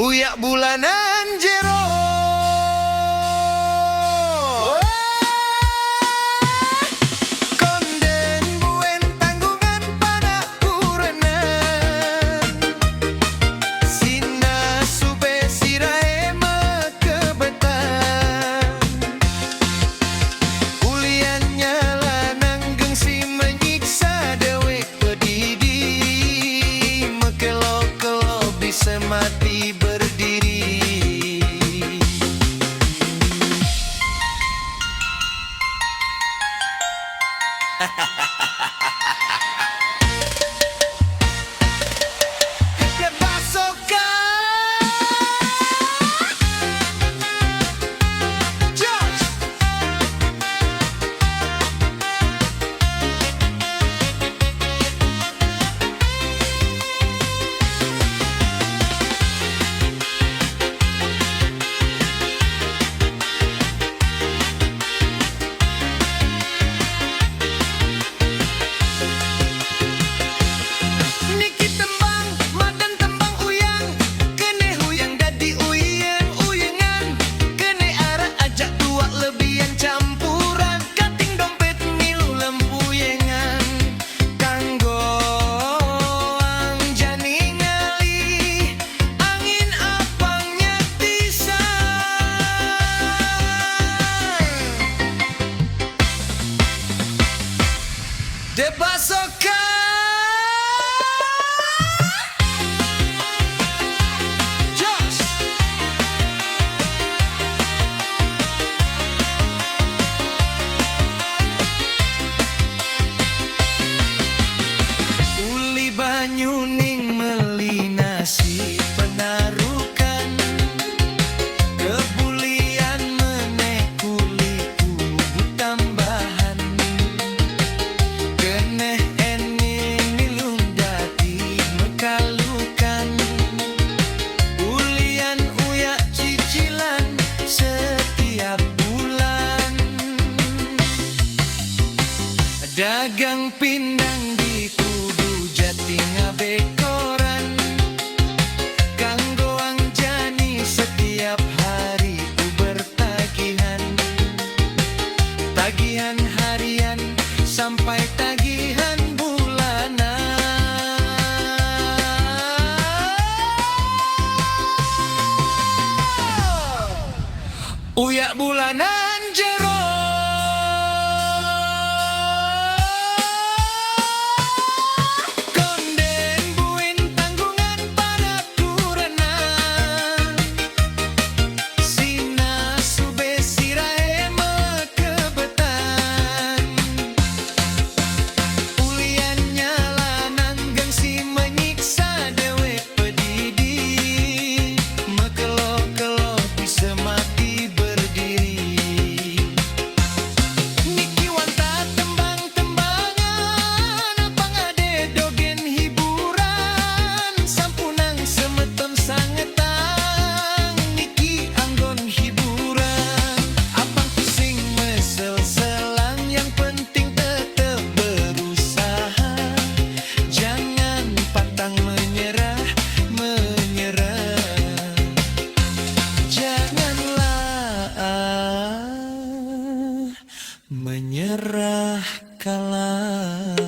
Uyak bulanan jero konden buen tanggungan pada kurenan sina sube sirae kebetan kuliahnya lanang gengsi menyiksa dewek pedidi mekelo-kelo bisa mati berdiri. De pasoka Josh uli banyu ning melinasi penarukan kebulian meneh kuli kubu tambahan keneh eni milung dati mekalukan ulian uyak cicilan setiap bulan dagang pindang di kudu jati ngabe koran kanggo angjani setiap hari ku bertagihan tagihan harian sampai tagihan bulanan uyak bulanan jero konden buen tanggungan pada kurenan sina sube sirae kebetan uliannya lanang gengsi menyiksa dewek pedidi mekelo-kelo bisa mati berdiri niki wanta tembang-tembangan apa ngade dogen hiburan sampunang semeton sangetang niki anggon hiburan abang pusing mesel selang yang penting tetap berusaha jangan pantang menyerah janganlah menyerah kalah.